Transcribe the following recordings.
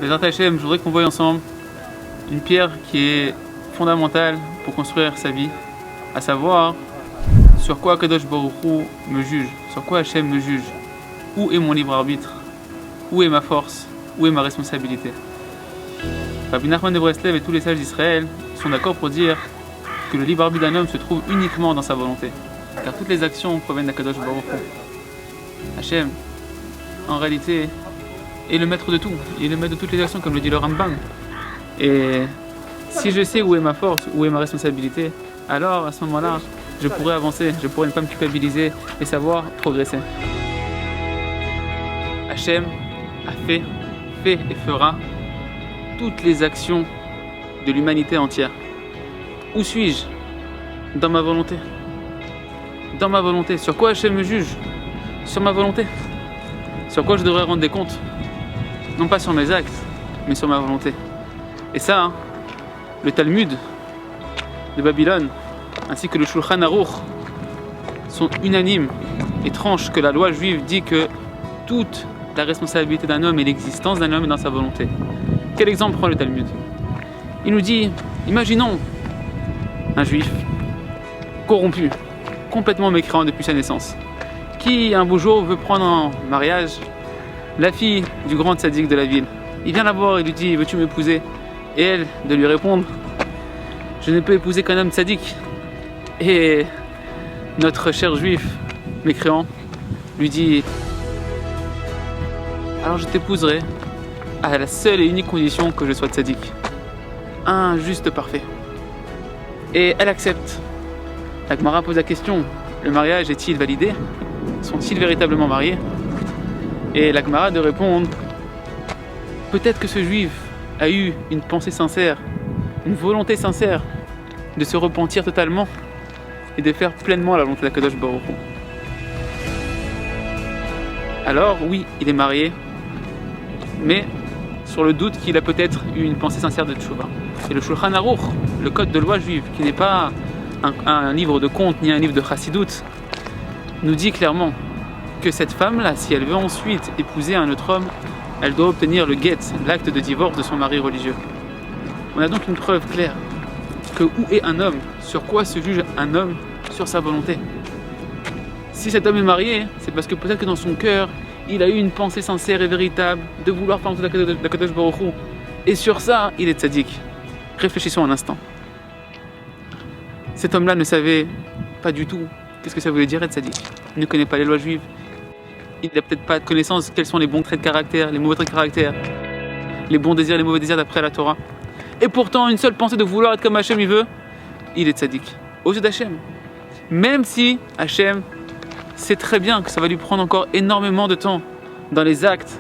Bezrat Hashem, je voudrais qu'on voie ensemble une pierre qui est fondamentale pour construire sa vie, à savoir sur quoi Kadosh Baruch Hu me juge, sur quoi Hashem me juge, où est mon libre arbitre, où est ma force, où est ma responsabilité. Rabbi Nachman de Breslev et tous les sages d'Israël sont d'accord pour dire que le libre arbitre d'un homme se trouve uniquement dans sa volonté, car toutes les actions proviennent d'Akadosh Baruch Hu. Hashem, en réalité, est le maître de tout, il est le maître de toutes les actions, comme le dit le Rambam. Et si je sais où est ma force, où est ma responsabilité, alors à ce moment-là, je pourrais avancer, je pourrais ne pas me culpabiliser et savoir progresser. Hashem a fait et fera toutes les actions de l'humanité entière. Où suis-je? Dans ma volonté. Dans ma volonté. Sur quoi Hashem me juge? Sur ma volonté. Sur quoi je devrais rendre des comptes? Non pas sur mes actes, mais sur ma volonté. Et ça, le Talmud de Babylone, ainsi que le Shulchan Aruch, sont unanimes et tranchent que la loi juive dit que toute la responsabilité d'un homme et l'existence d'un homme est dans sa volonté. Quel exemple prend le Talmud? Il nous dit, imaginons un juif corrompu, complètement mécréant depuis sa naissance, qui un beau jour veut prendre en mariage la fille du grand tzaddik de la ville. Il vient la voir et lui dit, veux-tu m'épouser? Et elle, de lui répondre, je ne peux épouser qu'un homme tzaddik. Et notre cher juif mécréant lui dit, alors je t'épouserai à la seule et unique condition que je sois tzaddik, un juste parfait. Et elle accepte. La Gemara pose la question, le mariage est-il validé? Sont-ils véritablement mariés? Et la Gemara de répondre, peut-être que ce juif a eu une pensée sincère, une volonté sincère de se repentir totalement et de faire pleinement la volonté d'Akadosh Baruch Hu. Alors oui, il est marié, mais sur le doute qu'il a peut-être eu une pensée sincère de tchouva. Et le Shulchan Aruch, le code de loi juive, qui n'est pas un livre de contes ni un livre de chassidut, nous dit clairement que cette femme-là, si elle veut ensuite épouser un autre homme, elle doit obtenir le get, l'acte de divorce de son mari religieux. On a donc une preuve claire que où est un homme, sur quoi se juge un homme, sur sa volonté. Si cet homme est marié, c'est parce que peut-être que dans son cœur, il a eu une pensée sincère et véritable de vouloir faire d'Akadosh Baruch Hu. Et sur ça, il est tzaddik. Réfléchissons un instant. Cet homme-là ne savait pas du tout qu'est-ce que ça voulait dire être tzaddik. Il ne connaît pas les lois juives. Il n'a peut-être pas de connaissance quels sont les bons traits de caractère, les mauvais traits de caractère, les bons désirs, les mauvais désirs d'après la Torah. Et pourtant, une seule pensée de vouloir être comme Hachem il veut, il est tzaddik. Aux yeux d'Hachem. Même si Hachem sait très bien que ça va lui prendre encore énormément de temps dans les actes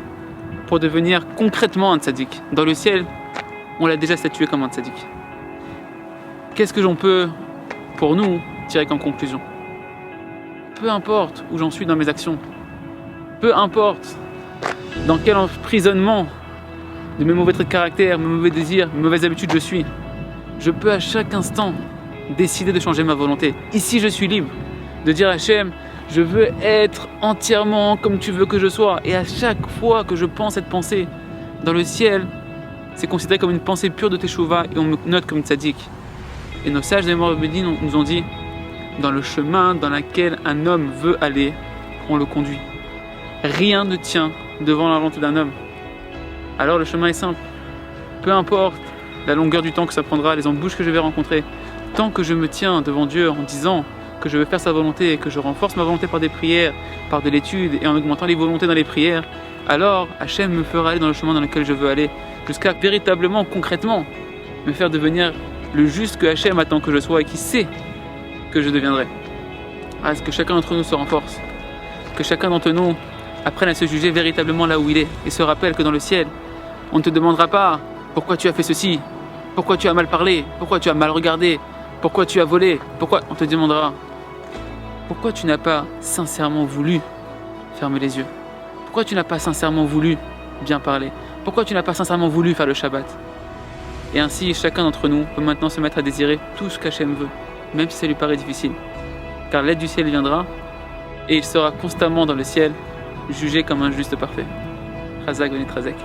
pour devenir concrètement un tzaddik. Dans le ciel, on l'a déjà statué comme un tzaddik. Qu'est-ce que j'en peux, pour nous, tirer comme conclusion? Peu importe où j'en suis dans mes actions, peu importe dans quel emprisonnement de mes mauvais traits de caractère, mes mauvais désirs, mes mauvaises habitudes je suis, je peux à chaque instant décider de changer ma volonté. Ici, je suis libre de dire à Hachem, je veux être entièrement comme tu veux que je sois. Et à chaque fois que je pense cette pensée, dans le ciel, c'est considéré comme une pensée pure de Teshuvah et on me note comme tzaddik. Et nos sages des morts nous ont dit, dans le chemin dans lequel un homme veut aller, on le conduit. Rien ne tient devant la volonté d'un homme. Alors le chemin est simple. Peu importe la longueur du temps que ça prendra, les embûches que je vais rencontrer, tant que je me tiens devant Dieu en disant que je veux faire sa volonté et que je renforce ma volonté par des prières, par de l'étude et en augmentant les volontés dans les prières, alors Hachem me fera aller dans le chemin dans lequel je veux aller, jusqu'à véritablement, concrètement, me faire devenir le juste que Hachem attend que je sois et qui sait que je deviendrai. À ce que chacun d'entre nous se renforce, que chacun d'entre nous apprenne à se juger véritablement là où il est et se rappelle que dans le ciel, on ne te demandera pas pourquoi tu as fait ceci, pourquoi tu as mal parlé, pourquoi tu as mal regardé, pourquoi tu as volé, pourquoi on te demandera pourquoi tu n'as pas sincèrement voulu fermer les yeux, pourquoi tu n'as pas sincèrement voulu bien parler, pourquoi tu n'as pas sincèrement voulu faire le Shabbat. Et ainsi, chacun d'entre nous peut maintenant se mettre à désirer tout ce qu'Hachem veut, même si ça lui paraît difficile. Car l'aide du ciel viendra et il sera constamment dans le ciel, jugé comme un juste parfait. Chazak, Benit Chazek.